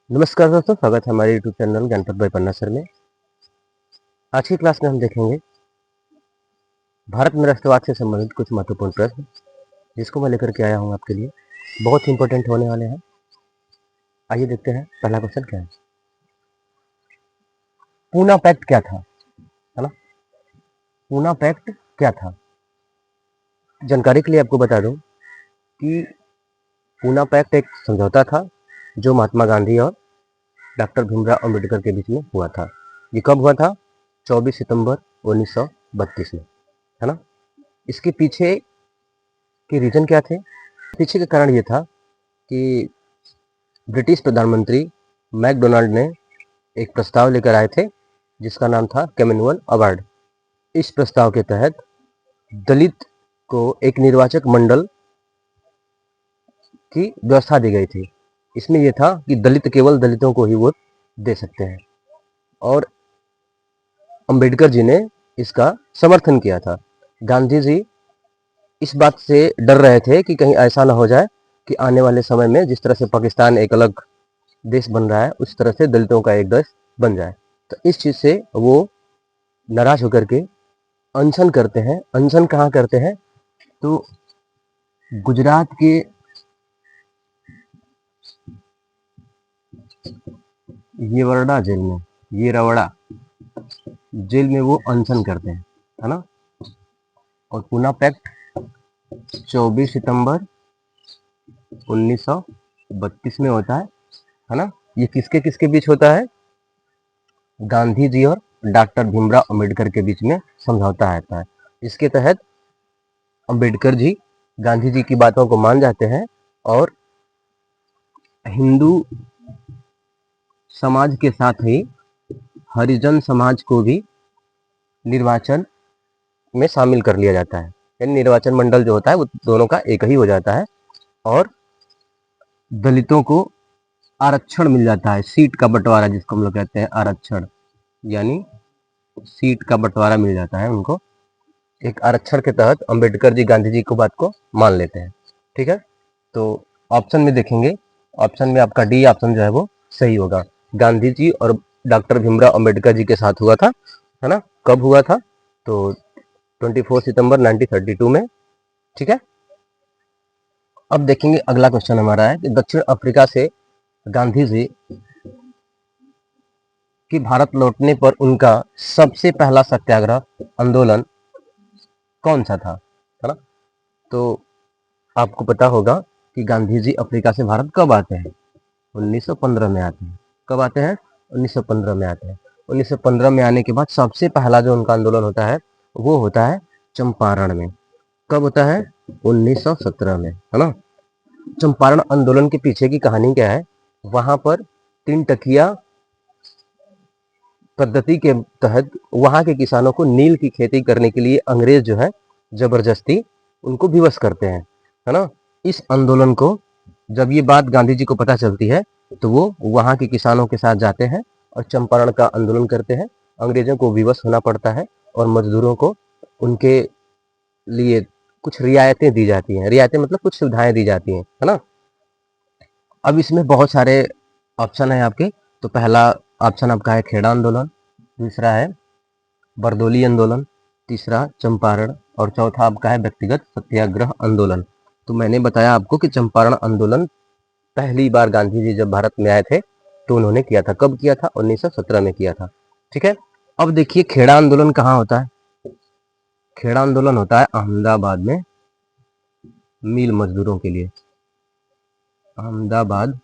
नमस्कार दोस्तों, स्वागत है हमारे यूट्यूब चैनल गणपत भाई पन्ना सर में। आज की क्लास में हम देखेंगे भारत में राष्ट्रवाद से संबंधित कुछ महत्वपूर्ण प्रश्न, जिसको मैं लेकर के आया हूँ आपके लिए। बहुत ही इंपॉर्टेंट होने वाले हैं। आइए देखते हैं पहला क्वेश्चन क्या है। पूना पैक्ट क्या था, है ना। पूना पैक्ट क्या था? जानकारी के लिए आपको बता दूं कि पूना पैक्ट एक समझौता था जो महात्मा गांधी और डॉक्टर भीमराव अम्बेडकर के बीच में हुआ था। ये कब हुआ था? 24 सितंबर 1932 में, है ना। इसके पीछे के रीजन क्या थे? पीछे का कारण ये था कि ब्रिटिश प्रधानमंत्री मैकडोनाल्ड ने एक प्रस्ताव लेकर आए थे जिसका नाम था कॉमनवेल्थ अवार्ड। इस प्रस्ताव के तहत दलित को एक निर्वाचक मंडल की व्यवस्था दी गई थी। इसमें यह था कि दलित केवल दलितों को ही वोट दे सकते हैं, और अंबेडकर जी ने इसका समर्थन किया था। गांधी जी इस बात से डर रहे थे कि कहीं ऐसा ना हो जाए कि आने वाले समय में जिस तरह से पाकिस्तान एक अलग देश बन रहा है, उस तरह से दलितों का एक देश बन जाए। तो इस चीज से वो नाराज होकर के अनशन करते हैं। अनशन कहाँ करते हैं? तो गुजरात के येवरडा जेल में, येरवड़ा जेल में वो अनशन करते हैं, है ना। और पूना पैक्ट 24 सितंबर 1932 में होता है ना। ये किसके किसके बीच होता है? गांधी जी और डॉक्टर भीमराव अंबेडकर के बीच में समझौता आता है। इसके तहत अंबेडकर जी गांधी जी की बातों को मान जाते हैं और हिंदू समाज के साथ ही हरिजन समाज को भी निर्वाचन में शामिल कर लिया जाता है। यानी निर्वाचन मंडल जो होता है वो दोनों का एक ही हो जाता है, और दलितों को आरक्षण मिल जाता है। सीट का बंटवारा जिसको हम लोग कहते हैं आरक्षण, यानी सीट का बंटवारा मिल जाता है उनको। एक आरक्षण के तहत अंबेडकर जी गांधी जी को बात को मान लेते हैं। ठीक है, तो ऑप्शन में देखेंगे, ऑप्शन में आपका डी ऑप्शन जो है वो सही होगा। गांधी जी और डॉक्टर भीमराव अंबेडकर जी के साथ हुआ था, है ना। कब हुआ था? तो 24 सितंबर 1932 में। ठीक है, अब देखेंगे अगला क्वेश्चन हमारा है कि दक्षिण अफ्रीका से गांधी जी कि भारत लौटने पर उनका सबसे पहला सत्याग्रह आंदोलन कौन सा था, है ना। तो आपको पता होगा कि गांधी जी अफ्रीका से भारत कब आते हैं? 1915 में आते हैं। कब आते हैं? 1915 में आते हैं। 1915 में आने के बाद सबसे पहला जो उनका आंदोलन होता है वो होता है चंपारण में। कब होता है? 1917 में, है ना। चंपारण आंदोलन के पीछे की कहानी क्या है? वहां पर तीन टकिया पद्धति के तहत वहां के किसानों को नील की खेती करने के लिए अंग्रेज जो है जबरदस्ती उनको विवश करते हैं, है ना। इस आंदोलन को जब ये बात गांधी जी को पता चलती है तो वो वहां के किसानों के साथ जाते हैं और चंपारण का आंदोलन करते हैं। अंग्रेजों को विवश होना पड़ता है और मजदूरों को उनके लिए कुछ रियायतें दी जाती हैं। रियायतें मतलब कुछ सुविधाएं दी जाती हैं, है ना। अब इसमें बहुत सारे ऑप्शन है आपके। तो पहला ऑप्शन आपका है खेड़ा आंदोलन, दूसरा है बरदोली आंदोलन, तीसरा चंपारण, और चौथा आपका है व्यक्तिगत सत्याग्रह आंदोलन। तो मैंने बताया आपको कि चंपारण आंदोलन पहली बार गांधी जी जब भारत में आए थे तो उन्होंने किया था। कब किया था? 1917 में किया था। ठीक है, अब देखिए खेड़ा आंदोलन कहाँ होता है। खेड़ा आंदोलन होता है अहमदाबाद में, मिल मजदूरों के लिए। अहमदाबाद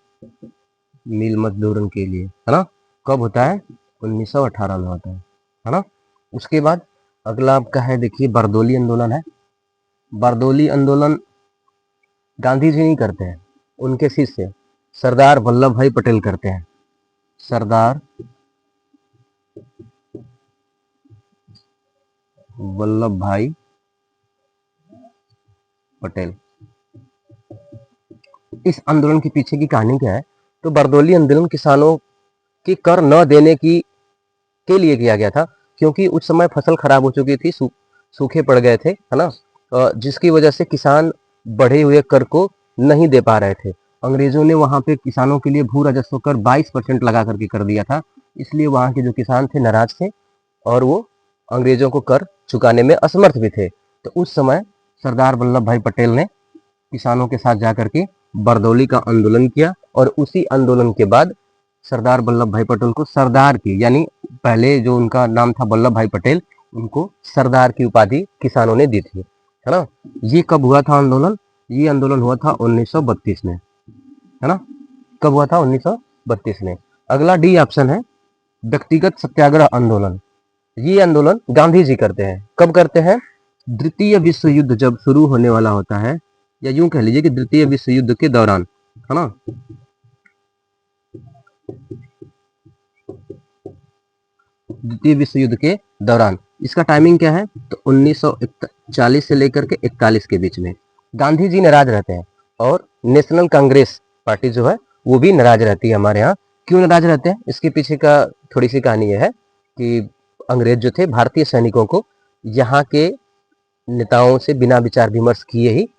मिल मजदूरों के लिए, है ना। कब होता है? 1918 में होता है ना। उसके बाद अगला आपका है, देखिए बरदोली आंदोलन है। बरदोली आंदोलन गांधी जी नहीं करते हैं, उनके शिष्य सरदार वल्लभ भाई पटेल करते हैं। सरदार वल्लभ भाई पटेल। इस आंदोलन के पीछे की कहानी क्या है? तो बरदोली आंदोलन किसानों की कर न देने की के लिए किया गया था, क्योंकि उस समय फसल खराब हो चुकी थी, सूखे पड़ गए थे, है ना। जिसकी वजह से किसान बढ़े हुए कर को नहीं दे पा रहे थे, अंग्रेजों ने वहां पे किसानों के लिए भू राजस्व कर 22% लगा करके कर दिया था, इसलिए वहां के जो किसान थे नाराज थे और वो अंग्रेजों को कर चुकाने में असमर्थ भी थे। तो उस समय सरदार वल्लभ भाई पटेल ने किसानों के साथ जाकर के बरदौली का आंदोलन किया और उसी आंदोलन के बाद सरदार वल्लभ भाई पटेल को सरदार की, यानी पहले जो उनका नाम था वल्लभ भाई पटेल, उनको सरदार की उपाधि किसानों ने दी थी, है ना। ये कब हुआ था आंदोलन? ये आंदोलन हुआ था 1932 में, है ना। कब हुआ था? 1932 में। अगला डी ऑप्शन है व्यक्तिगत सत्याग्रह आंदोलन। ये आंदोलन गांधी जी करते हैं। कब करते हैं? द्वितीय विश्व युद्ध जब शुरू होने वाला होता है, या यूं कह लीजिए कि द्वितीय विश्व युद्ध के दौरान, है ना। द्वितीय विश्व युद्ध के दौरान इसका टाइमिंग क्या है? तो 1940 से लेकर के 41 के बीच में गांधी जी नाराज रहते हैं और नेशनल कांग्रेस पार्टी जो है वो भी नाराज रहती है हमारे यहाँ। क्यों नाराज रहते हैं? इसके पीछे का थोड़ी सी कहानी यह है कि अंग्रेज जो थे भारतीय सैनिकों को यहाँ के नेताओं से बिना विचार विमर्श किए ही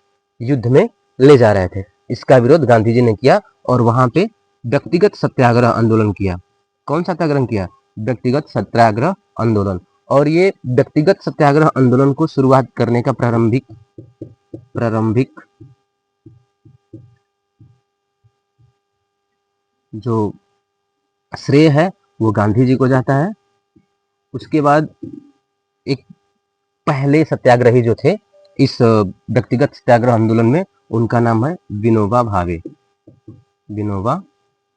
युद्ध में ले जा रहे थे। इसका विरोध गांधी जी ने किया और वहां पे व्यक्तिगत सत्याग्रह आंदोलन किया। कौन सत्याग्रह किया? व्यक्तिगत सत्याग्रह आंदोलन। और ये व्यक्तिगत सत्याग्रह आंदोलन को शुरुआत करने का प्रारंभिक जो श्रेय है वो गांधी जी को जाता है। उसके बाद एक पहले सत्याग्रही जो थे इस व्यक्तिगत सत्याग्रह आंदोलन में, उनका नाम है विनोबा भावे। विनोबा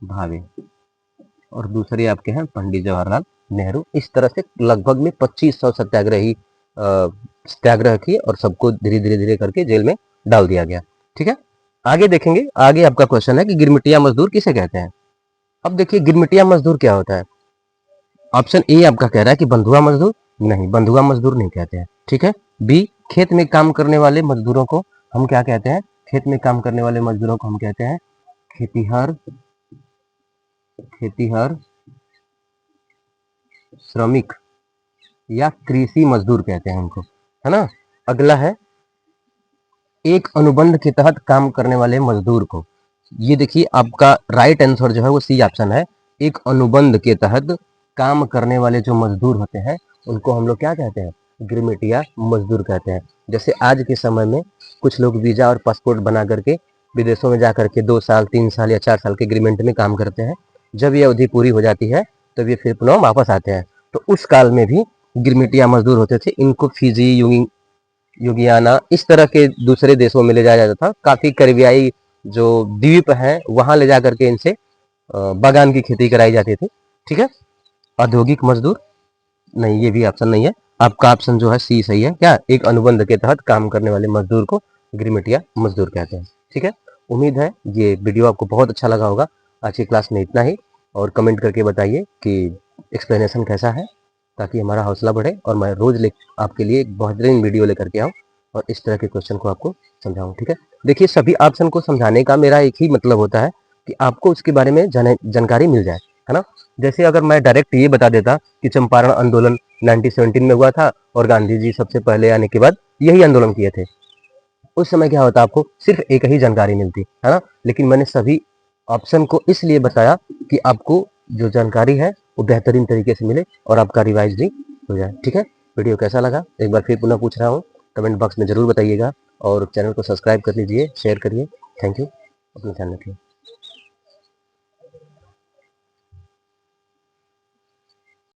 भावे। और दूसरे आपके हैं पंडित जवाहरलाल नेहरू। इस तरह से लगभग में 2500 सत्याग्रही सत्याग्रह किए और सबको धीरे धीरे धीरे करके जेल में डाल दिया गया। ठीक है, आगे देखेंगे। आगे आपका क्वेश्चन है कि गिरमिटिया मजदूर किसे कहते हैं। अब देखिए गिरमिटिया मजदूर क्या होता है। ऑप्शन ए आपका कह रहा है कि बंधुआ मजदूर। नहीं, बंधुआ मजदूर नहीं कहते हैं। ठीक है। बी, खेत में काम करने वाले मजदूरों को हम क्या कहते हैं? खेत में काम करने वाले मजदूरों को हम कहते हैं खेतिहर, श्रमिक या कृषि मजदूर कहते हैं उनको, है ना। अगला है एक अनुबंध के तहत काम करने वाले मजदूर को। ये देखिए आपका राइट आंसर जो है वो सी ऑप्शन है। एक अनुबंध के तहत काम करने वाले जो मजदूर होते हैं उनको हम लोग क्या कहते हैं? गिरमिटिया मजदूर कहते हैं। जैसे आज के समय में कुछ लोग वीजा और पासपोर्ट बना करके विदेशों में जा करके 2 साल 3 साल या 4 साल के एग्रीमेंट में काम करते हैं। जब ये अवधि पूरी हो जाती है तो ये फिर पुनः वापस आते हैं। तो उस काल में भी गिरमिटिया मजदूर होते थे। इनको फिजी, युगियाना इस तरह के दूसरे देशों में ले जाया जाता था। काफी करिबियाई जो द्वीप हैं वहां ले जा करके इनसे बागान की खेती कराई जाती थी। ठीक है। औद्योगिक मजदूर नहीं, ये भी ऑप्शन नहीं है। आपका ऑप्शन जो है सी सही है। क्या? एक अनुबंध के तहत काम करने वाले मजदूर को गिरमिटिया मजदूर कहते हैं। ठीक है। उम्मीद है ये वीडियो आपको बहुत अच्छा लगा होगा। आज की क्लास में इतना ही, और कमेंट करके बताइए कि एक्सप्लेनेशन कैसा है, ताकि हमारा हौसला बढ़े और मैं रोज आपके लिए एक बेहतरीन वीडियो लेकर के आऊँ और इस तरह के क्वेश्चन को आपको समझाऊँ। ठीक है। देखिए सभी ऑप्शन को समझाने का मेरा एक ही मतलब होता है कि आपको उसके बारे में जानकारी मिल जाए, है ना। जैसे अगर मैं डायरेक्ट ये बता देता कि चंपारण आंदोलन 1917 में हुआ था और गांधी जी सबसे पहले आने के बाद यही आंदोलन किए थे, उस समय क्या होता? आपको सिर्फ एक ही जानकारी मिलती, है ना। लेकिन मैंने सभी ऑप्शन को इसलिए बताया कि आपको जो जानकारी है वो बेहतरीन तरीके से मिले और आपका रिवाइज भी हो जाए। ठीक है। वीडियो कैसा लगा एक बार फिर पुनः पूछ रहा हूँ, कमेंट बॉक्स में जरूर बताइएगा और चैनल को सब्सक्राइब कर लीजिए, शेयर करिए। Thank you. अपना ध्यान रखिए।